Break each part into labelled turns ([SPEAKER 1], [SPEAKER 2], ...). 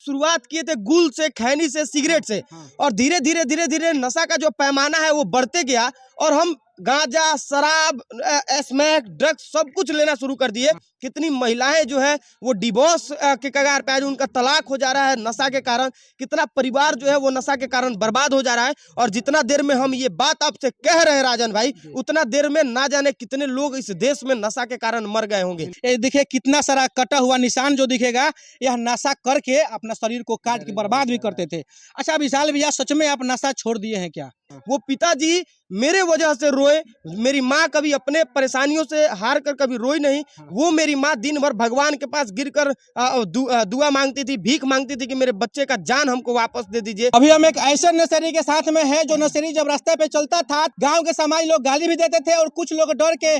[SPEAKER 1] शुरुआत किए थे गुल से, खैनी से, सिगरेट से, और धीरे धीरे धीरे धीरे नशा का जो पैमाना है वो बढ़ते गया और हम गांजा, शराब, स्मैक, ड्रग्स सब कुछ लेना शुरू कर दिए। कितनी महिलाएं जो है वो डिवोर्स के कगार पे आज उनका तलाक हो जा रहा है नशा के कारण। कितना परिवार जो है वो नशा के कारण बर्बाद हो जा रहा है। और जितना देर में हम ये बात आपसे कह रहे हैं राजन भाई, उतना देर में ना जाने कितने लोग इस देश में नशा के कारण मर गए होंगे।
[SPEAKER 2] ये देखिए कितना सारा कटा हुआ निशान जो दिखेगा, यह नशा करके अपना शरीर को काट के बर्बाद भी करते थे। अच्छा विशाल भैया, सच में आप नशा छोड़ दिए हैं क्या?
[SPEAKER 1] वो पिताजी मेरे वजह से रोए। मेरी माँ कभी अपने परेशानियों से हार कर कभी रोई नहीं। वो मेरी माँ दिन भर भगवान के पास गिरकर दुआ मांगती थी, भीख मांगती थी कि मेरे बच्चे का जान हमको वापस दे दीजिए।
[SPEAKER 2] अभी हम एक ऐसे नशेड़ी के साथ में है जो नशेड़ी जब रास्ते पे चलता था, गांव के समाज लोग गाली भी देते थे और कुछ लोग डर के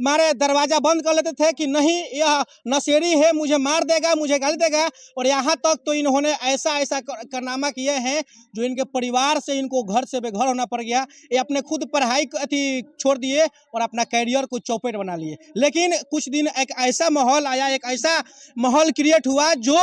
[SPEAKER 2] मारे दरवाजा बंद कर लेते थे कि नहीं यह नशेड़ी है, मुझे मार देगा, मुझे गाली देगा। और यहाँ तक तो इन्होंने ऐसा ऐसा कारनामा किए हैं जो इनके परिवार से इनको घर से बेघर होना पड़ गया। ये अपने खुद पढ़ाई छोड़ दिए और अपना कैरियर को चौपट बना लिए। लेकिन कुछ दिन एक ऐसा माहौल आया, एक ऐसा माहौल क्रिएट हुआ जो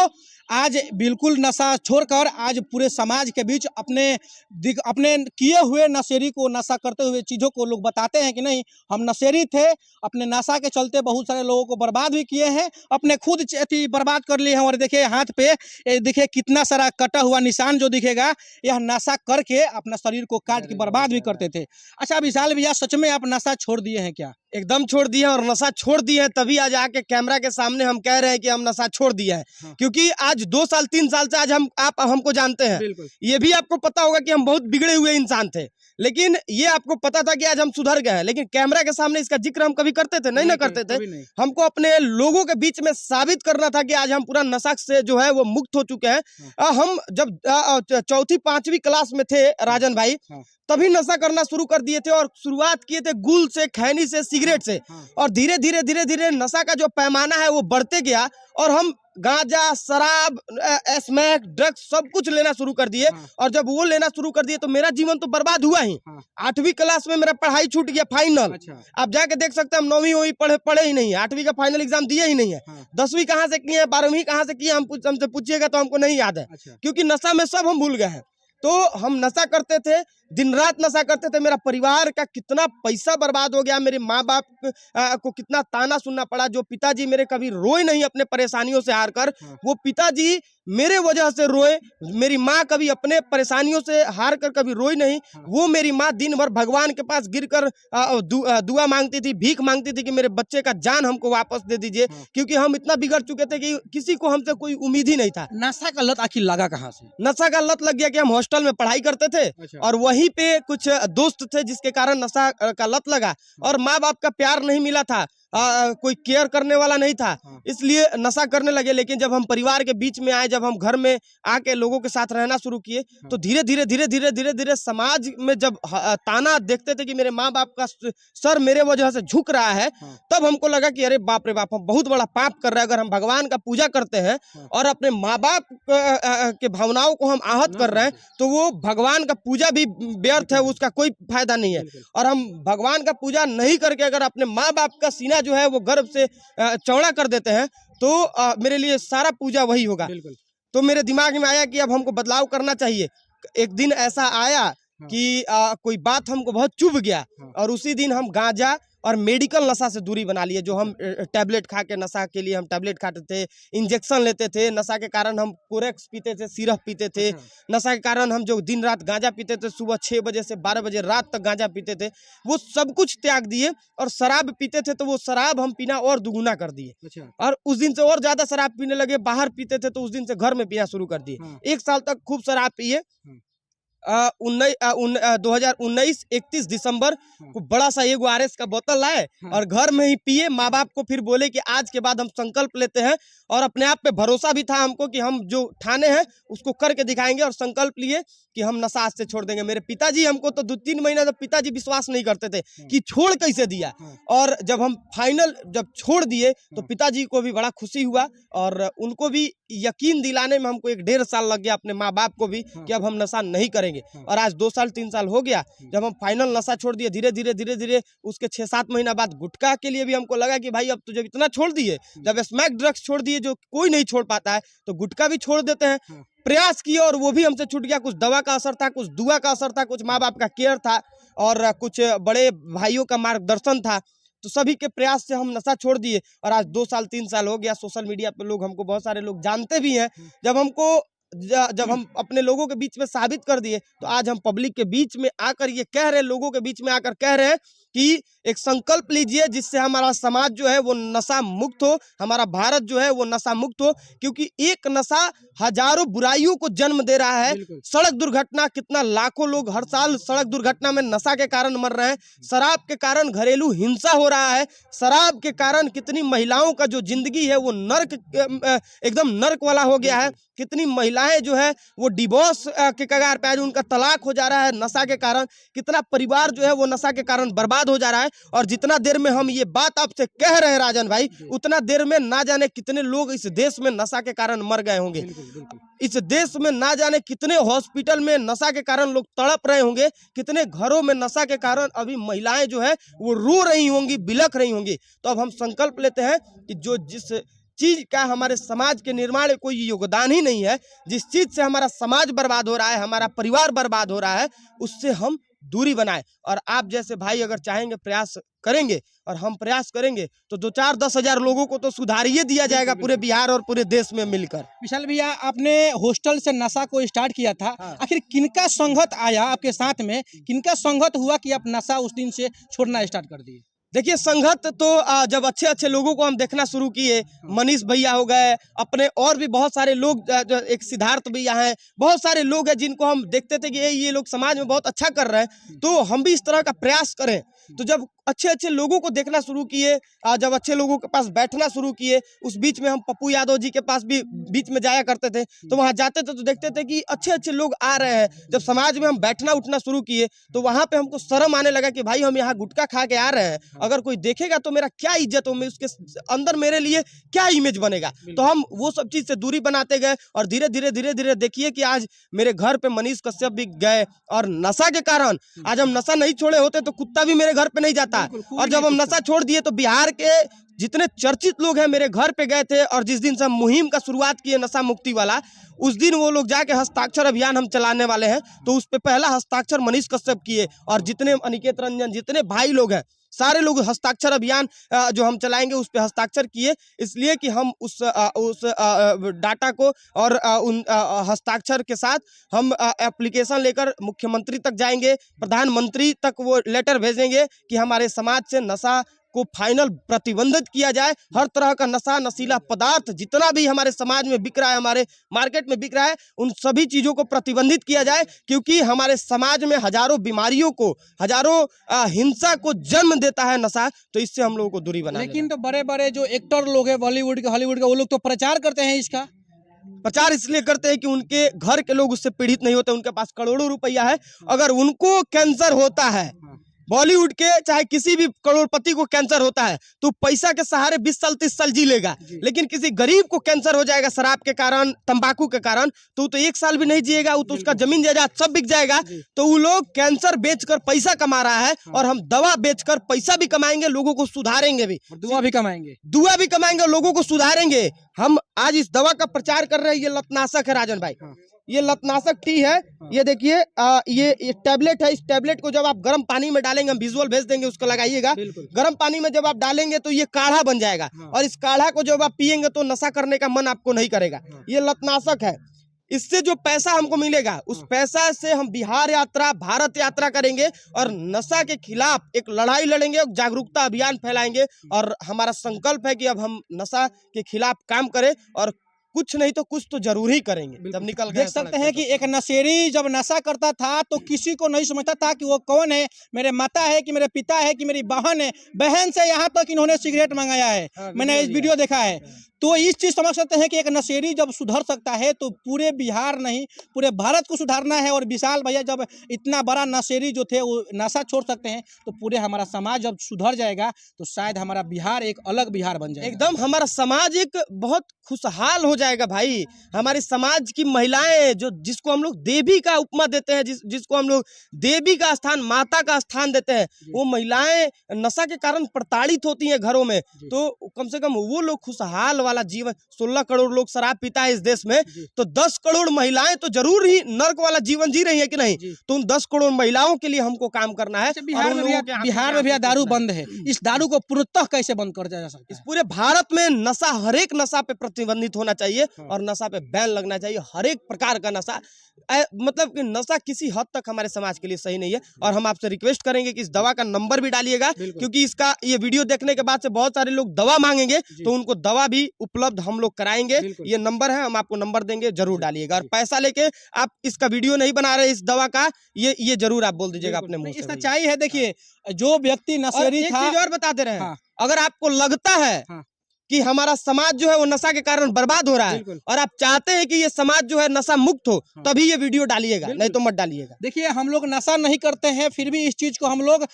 [SPEAKER 2] आज बिल्कुल नशा छोड़कर आज पूरे समाज के बीच अपने किए हुए नशेड़ी को, नशा करते हुए चीज़ों को लोग बताते हैं कि नहीं हम नशेड़ी थे, अपने नशा के चलते बहुत सारे लोगों को बर्बाद भी किए हैं, अपने खुद बर्बाद कर लिए हैं। और देखिए हाथ पे देखिए कितना सारा कटा हुआ निशान जो दिखेगा, यह नशा करके अपना शरीर को काट के बर्बाद भी करते थे। अच्छा विशाल भैया, सच में आप नशा छोड़ दिए हैं क्या?
[SPEAKER 1] एकदम छोड़ दिए और नशा छोड़ दिए हैं, तभी आज आके कैमरा के सामने हम कह रहे हैं कि हम नशा छोड़ दिया है। क्योंकि आज 2 साल 3 साल से आज आप हमको जानते हैं। ये भी आपको पता होगा कि हम बहुत बिगड़े हुए इंसान थे, लेकिन ये आपको पता था कि आज हम सुधर गए हैं। लेकिन कैमरा के सामने इसका जिक्र हम कभी करते थे? नहीं ना करते थे। हमको अपने लोगों के बीच में साबित करना था कि आज हम पूरा नशा से जो है वो मुक्त हो चुके हैं। हम जब 4वीं 5वीं क्लास में थे राजन भाई, तभी नशा करना शुरू कर दिए थे और शुरुआत किए थे गुल से, खैनी से, सिगरेट से, और धीरे धीरे धीरे धीरे नशा का जो पैमाना है वो बढ़ते गया और हम गांजा, शराब, स्मैक, ड्रग्स सब कुछ लेना शुरू कर दिए। और जब वो लेना शुरू कर दिए तो मेरा जीवन तो बर्बाद हुआ ही। 8वीं क्लास में मेरा पढ़ाई छूट गया, फाइनल। आप जाके देख सकते हैं हम 9वीं पढ़े ही नहीं, 8वीं का फाइनल एग्जाम दिए ही नहीं है। 10वीं कहाँ से किए, 12वीं कहाँ से किए, हमसे पूछिएगा तो हमको नहीं याद है, क्योंकि नशा में सब हम भूल गए हैं। तो हम नशा करते थे, दिन रात नशा करते थे। मेरा परिवार का कितना पैसा बर्बाद हो गया, मेरे माँ बाप को कितना ताना सुनना पड़ा। जो पिताजी मेरे कभी रोए नहीं अपने परेशानियों से हार कर, वो पिताजी मेरे वजह से रोए। मेरी माँ कभी अपने परेशानियों से हार कर कभी रोई नहीं। वो मेरी माँ दिन भर भगवान के पास गिरकर दुआ मांगती थी, भीख मांगती थी कि मेरे बच्चे का जान हमको वापस दे दीजिए, क्योंकि हम इतना बिगड़ चुके थे कि किसी को हमसे कोई उम्मीद ही नहीं था।
[SPEAKER 2] नशा का लत आखिर लगा कहाँ से?
[SPEAKER 1] नशा का लत लग गया कि हम हॉस्टल में पढ़ाई करते थे और वहीं पे कुछ दोस्त थे जिसके कारण नशा का लत लगा, और माँ बाप का प्यार नहीं मिला था, कोई केयर करने वाला नहीं था, इसलिए नशा करने लगे। लेकिन जब हम परिवार के बीच में आए, जब हम घर में आके लोगों के साथ रहना शुरू किए, तो धीरे धीरे धीरे धीरे धीरे धीरे समाज में जब ताना देखते थे कि मेरे माँ बाप का सर मेरे वजह से झुक रहा है, तब हमको लगा कि अरे बाप रे बाप, हम बहुत बड़ा पाप कर रहे हैं। अगर हम भगवान का पूजा करते हैं और अपने माँ बाप के भावनाओं को हम आहत कर रहे हैं, तो वो भगवान का पूजा भी व्यर्थ है, उसका कोई फायदा नहीं है। और हम भगवान का पूजा नहीं करके अगर अपने माँ बाप का सीना जो है वो गर्व से चौड़ा कर देते हैं, तो मेरे लिए सारा पूजा वही होगा। तो मेरे दिमाग में आया कि अब हमको बदलाव करना चाहिए। एक दिन ऐसा आया कि कोई बात हमको बहुत चुभ गया, और उसी दिन हम गांजा और मेडिकल नशा से दूरी बना लिए। जो हम टैबलेट खा के, नशा के लिए हम टैबलेट खाते थे, इंजेक्शन लेते थे, नशा के कारण हम कोरेक्स पीते थे, सिरप पीते थे, नशा के कारण हम जो दिन रात गांजा पीते थे, सुबह 6 बजे से 12 बजे रात तक गांजा पीते थे, वो सब कुछ त्याग दिए। और शराब पीते थे तो वो शराब हम पीना और दुगुना कर दिए, और उस दिन से और ज्यादा शराब पीने लगे। बाहर पीते थे तो उस दिन से घर में पीना शुरू कर दिए। 1 साल तक खूब शराब पिए। 2019 31 दिसंबर को बड़ा सा एगो RS का बोतल लाए और घर में ही पिए। माँ बाप को फिर बोले कि आज के बाद हम संकल्प लेते हैं, और अपने आप पे भरोसा भी था हमको कि हम जो ठाने हैं उसको करके दिखाएंगे, और संकल्प लिए कि हम नशा आज से छोड़ देंगे। मेरे पिताजी हमको तो 2-3 महीना तक पिताजी विश्वास नहीं करते थे कि छोड़ कैसे दिया, और जब हम फाइनल जब छोड़ दिए तो पिताजी को भी बड़ा खुशी हुआ, और उनको भी यकीन दिलाने में हमको 1 डेढ़ साल लग गया, अपने माँ बाप को भी, कि अब हम नशा नहीं करेंगे। जाएंगे। और आज 2 साल 3 साल हो गया जब हम फाइनल नशा छोड़ दिए, धीरे धीरे उसके 6-7 महीना बाद गुटखा के लिए भी हमको लगा कि भाई अब तो जब इतना छोड़ दिए, जब स्मैक ड्रग्स छोड़ दिए जो कोई नहीं छोड़ पाता है, तो गुटखा भी छोड़ देते हैं। प्रयास किए और वो भी हमसे छूट गया। कुछ दवा का असर था, कुछ दुआ का असर था, कुछ माँ बाप का केयर था और कुछ बड़े भाइयों का मार्गदर्शन था। तो सभी के प्रयास से हम नशा छोड़ दिए और आज 2 साल 3 साल हो गया। सोशल मीडिया पे लोग हमको, बहुत सारे लोग जानते भी हैं। जब हम अपने लोगों के बीच में साबित कर दिए, तो आज हम पब्लिक के बीच में आकर ये कह रहे हैं, लोगों के बीच में आकर कह रहे हैं कि एक संकल्प लीजिए जिससे हमारा समाज जो है वो नशा मुक्त हो, हमारा भारत जो है वो नशा मुक्त हो। क्योंकि एक नशा हजारों बुराइयों को जन्म दे रहा है। सड़क दुर्घटना, कितना लाखों लोग हर साल सड़क दुर्घटना में नशा के कारण मर रहे हैं। शराब के कारण घरेलू हिंसा हो रहा है। शराब के कारण कितनी महिलाओं का जो जिंदगी है वो नर्क, एकदम नर्क वाला हो गया है। कितनी महिलाएं जो है वो डिवोर्स के कगार पे, आज उनका तलाक हो जा रहा है नशा के कारण। कितना परिवार जो है वो नशा के कारण बर्बाद हो जा रहा है। और जितना देर में हम ये बात आपसे कह रहे हैं राजन भाई, उतना देर में ना जाने कितने लोग इस देश में नशा के कारण मर गए होंगे। इस देश में ना जाने कितने हॉस्पिटल में नशा के कारण लोग तड़प रहे होंगे। कितने घरों में नशा के कारण अभी महिलाएं जो है वो रो रही होंगी, बिलख रही होंगी। तो अब हम संकल्प लेते हैं कि जो जिस चीज का हमारे समाज के निर्माण में कोई योगदान ही नहीं है, जिस चीज से हमारा समाज बर्बाद हो रहा है, हमारा परिवार बर्बाद हो रहा है, उससे हम दूरी बनाए। और आप जैसे भाई अगर चाहेंगे, प्रयास करेंगे और हम प्रयास करेंगे, तो 2-4-10 हजार लोगों को तो सुधारिए दिया जाएगा पूरे बिहार और पूरे देश में मिलकर।
[SPEAKER 2] विशाल भैया, आपने हॉस्टल से नशा को स्टार्ट किया था, आखिर किनका संगत आया आपके साथ में, किनका संगत हुआ कि आप नशा उस दिन से छोड़ना स्टार्ट कर दिए?
[SPEAKER 1] देखिए, संगत तो जब अच्छे अच्छे लोगों को हम देखना शुरू किए, मनीष भैया हो गए, अपने और भी बहुत सारे लोग, एक सिद्धार्थ भैया हैं, बहुत सारे लोग हैं जिनको हम देखते थे कि ये लोग समाज में बहुत अच्छा कर रहे हैं, तो हम भी इस तरह का प्रयास करें। तो जब अच्छे अच्छे लोगों को देखना शुरू किए, जब अच्छे लोगों के पास बैठना शुरू किए, उस बीच में हम पप्पू यादव जी के पास भी बीच में जाया करते थे, तो वहाँ जाते थे तो देखते थे कि अच्छे अच्छे लोग आ रहे हैं। जब समाज में हम बैठना उठना शुरू किए, तो वहाँ पे हमको शर्म आने लगा कि भाई हम यहाँ गुटखा खा के आ रहे हैं, अगर कोई देखेगा तो मेरा क्या इज्जत हो, मैं उसके अंदर मेरे लिए क्या इमेज बनेगा। तो हम वो सब चीज से दूरी बनाते गए और धीरे धीरे देखिए कि आज मेरे घर पे मनीष कश्यप भी गए। और नशा के कारण आज हम नशा नहीं छोड़े होते तो कुत्ता भी मेरे घर पे नहीं जाता। और जब हम नशा छोड़ दिए तो बिहार के जितने चर्चित लोग हैं मेरे घर पे गए थे। और जिस दिन से हम मुहिम का शुरुआत किए नशा मुक्ति वाला, उस दिन वो लोग जाके हस्ताक्षर अभियान हम चलाने वाले हैं, तो उस पे पहला हस्ताक्षर मनीष कश्यप किए। और जितने अनिकेत रंजन, जितने भाई लोग हैं, सारे लोग हस्ताक्षर अभियान जो हम चलाएंगे उस पे हस्ताक्षर किए, इसलिए कि हम उस डाटा को और उन हस्ताक्षर के साथ हम एप्लीकेशन लेकर मुख्यमंत्री तक जाएंगे, प्रधानमंत्री तक वो लेटर भेजेंगे कि हमारे समाज से नशा को फाइनल प्रतिबंधित किया जाए। हर तरह का नशा, नशीला पदार्थ जितना भी हमारे समाज में बिक रहा है, हमारे मार्केट में बिक रहा है, उन सभी चीजों को प्रतिबंधित किया जाए। क्योंकि हमारे समाज में हजारों बीमारियों को, हजारों हिंसा को जन्म देता है नशा, तो इससे हम लोगों को दूरी बनाना।
[SPEAKER 2] लेकिन तो बड़े बड़े जो एक्टर लोग हैं बॉलीवुड के, हॉलीवुड के, वो लोग तो प्रचार करते हैं इसका।
[SPEAKER 1] प्रचार इसलिए करते हैं कि उनके घर के लोग उससे पीड़ित नहीं होते, उनके पास करोड़ों रुपया है। अगर उनको कैंसर होता है, बॉलीवुड के चाहे किसी भी करोड़पति को कैंसर होता है, तो पैसा के सहारे 20 साल 30 साल जी लेगा। लेकिन किसी गरीब को कैंसर हो जाएगा शराब के कारण, तंबाकू के कारण, तो 1 साल भी नहीं जिएगा, वो तो उसका जमीन जायदाद सब बिक जाएगा। तो वो लोग कैंसर बेचकर पैसा कमा रहा है, और हम दवा बेचकर पैसा भी कमाएंगे, लोगों को सुधारेंगे भी,
[SPEAKER 2] दुआ भी कमाएंगे,
[SPEAKER 1] लोगों को सुधारेंगे। हम आज इस दवा का प्रचार कर रहे हैं, ये लतनाशक है राजन भाई, ये लतनाशक टी है। ये देखिए, ये टैबलेट है। इस टैबलेट को जब आप गर्म पानी में डालेंगे, हम विजुअल भेज देंगे, उसको लगाइएगा। गर्म पानी में जब आप डालेंगे तो ये काढ़ा बन जाएगा, और इस काढ़ा को जब आप पिएंगे तो नशा करने का मन आपको नहीं करेगा। ये लतनाशक है। इससे जो पैसा हमको मिलेगा, उस पैसा से हम बिहार यात्रा, भारत यात्रा करेंगे और नशा के खिलाफ एक लड़ाई लड़ेंगे, जागरूकता अभियान फैलाएंगे। और हमारा संकल्प है कि अब हम नशा के खिलाफ काम करें, और कुछ नहीं तो कुछ तो जरूर ही करेंगे। जब निकल गए,
[SPEAKER 2] देख सकते हैं कि एक नशेड़ी जब नशा करता था तो किसी को नहीं समझता था कि वो कौन है, मेरे माता है कि मेरे पिता है कि मेरी बहन है। बहन से यहाँ तक इन्होंने सिगरेट मंगाया है, मैंने इस वीडियो देखा है। तो इस चीज समझ सकते हैं कि एक नशेड़ी जब सुधर सकता है तो पूरे बिहार नहीं, पूरे भारत को सुधारना है। और विशाल भैया जब इतना बड़ा नशेड़ी जो थे वो नशा छोड़ सकते हैं, तो पूरे हमारा समाज जब सुधर जाएगा तो शायद हमारा बिहार एक अलग बिहार बन जाएगा।
[SPEAKER 1] एकदम हमारा समाज एक बहुत खुशहाल हो जाएगा। जाएगा भाई। हमारे समाज की महिलाएं जो जिसको हम लोग देवी का उपमा देते हैं, जिसको हम लोग देवी का स्थान, माता का स्थान देते हैं, वो महिलाएं नशा के कारण प्रताड़ित होती हैं घरों में। तो कम से कम वो लोग खुशहाल वाला जीवन, 16 करोड़ लोग शराब पीता है इस देश में, तो 10 करोड़ महिलाएं तो जरूर ही नर्क वाला जीवन जी रही है कि नहीं। तो उन 10 करोड़ महिलाओं के लिए हमको काम करना है।
[SPEAKER 2] बिहार में भी दारू बंद है, इस दारू को पूर्णतः कैसे बंद कर जा सकता है?
[SPEAKER 1] इस पूरे भारत में नशा, हर एक नशा पे प्रतिबंधित होना चाहिए और नशा पे बैन लगना चाहिए। हर एक प्रकार का नशा, मतलब कि नशा किसी हद तक हमारे समाज के लिए सही नहीं है। और हम आपसे रिक्वेस्ट करेंगे कि इस दवा का नंबर भी डालिएगा, क्योंकि इसका ये वीडियो देखने के बाद से बहुत सारे लोग दवा मांगेंगे, तो उनको दवा भी उपलब्ध हम लोग कराएंगे। ये नंबर है, हम आपको नंबर देंगे, जरूर डालिएगा। और पैसा लेके आप इसका वीडियो नहीं बना रहे इस दवा का, ये जरूर आप बोल दीजिएगा अपने मुंह से।
[SPEAKER 2] सच्चाई है। देखिए, जो व्यक्ति नशेड़ी था,
[SPEAKER 1] और बता दे रहे हैं, अगर आपको लगता है कि हमारा समाज जो है वो नशा के कारण बर्बाद हो रहा है और आप चाहते हैं कि ये समाज जो है नशा मुक्त हो, तभी ये वीडियो डालिएगा, नहीं तो मत डालिएगा।
[SPEAKER 2] देखिए, हम लोग नशा नहीं करते हैं, फिर भी इस चीज को हम लोग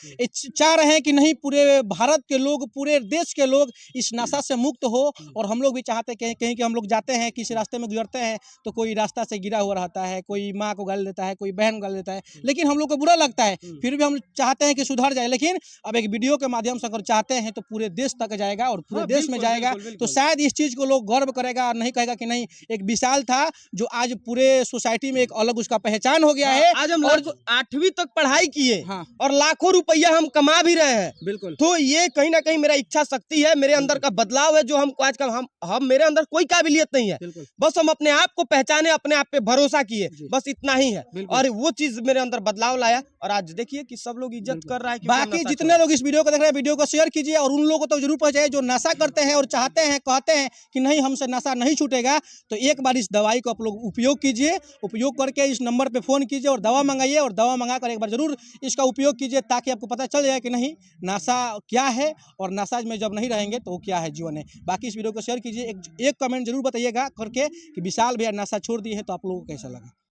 [SPEAKER 2] चाह रहे हैं कि नहीं, पूरे भारत के लोग, पूरे देश के लोग इस नशा से मुक्त हो। और हम लोग भी चाहते हैं कहीं कि हम लोग जाते हैं, किसी रास्ते में गुजरते हैं तो कोई रास्ता से गिरा हुआ रहता है, कोई माँ को गाली देता है, कोई बहन को गाली देता है, लेकिन हम लोग को बुरा लगता है, फिर भी हम चाहते हैं कि सुधर जाए। लेकिन अब एक वीडियो के माध्यम से अगर चाहते हैं तो पूरे देश तक जाएगा और पूरे देश में जाएगा, तो शायद इस चीज को लोग गर्व करेगा और नहीं कहेगा कि नहीं, एक विशाल था जो आज पूरे सोसाइटी में एक अलग उसका पहचान हो गया है।
[SPEAKER 1] आज हम 8वीं तक पढ़ाई किए और लाखों रुपया हम कमा भी रहे हैं।
[SPEAKER 2] बिल्कुल।
[SPEAKER 1] तो ये कहीं ना कहीं मेरा इच्छा शक्ति है, मेरे अंदर का बदलाव है, जो हमको आज का हम मेरे अंदर कोई काबिलियत नहीं है, बस हम अपने आप को पहचाने, अपने आप पे भरोसा किए, बस इतना ही है। और वो चीज मेरे अंदर बदलाव लाया और आज देखिए कि सब लोग इज्जत कर रहा है।
[SPEAKER 2] बाकी जितने लोग इस वीडियो को देख रहे हैं, वीडियो को शेयर कीजिए और उन लोगों को तो जरूर पहुंचाइए जो नशा करते हैं और चाहते हैं, कहते हैं कि नहीं हमसे नशा नहीं छूटेगा। तो एक बार इस दवाई को आप लोग उपयोग कीजिए, उपयोग करके इस नंबर पे फ़ोन कीजिए और दवा मंगाइए, और दवा मंगाकर एक बार ज़रूर इसका उपयोग कीजिए, ताकि आपको पता चल जाए कि नहीं नशा क्या है और नशा में जब नहीं रहेंगे तो क्या है जीवन है। बाकी इस वीडियो को शेयर कीजिए, एक कमेंट जरूर बताइएगा करके कि विशाल भैया नशा छोड़ दिए हैं, तो आप लोगों को कैसा लगा।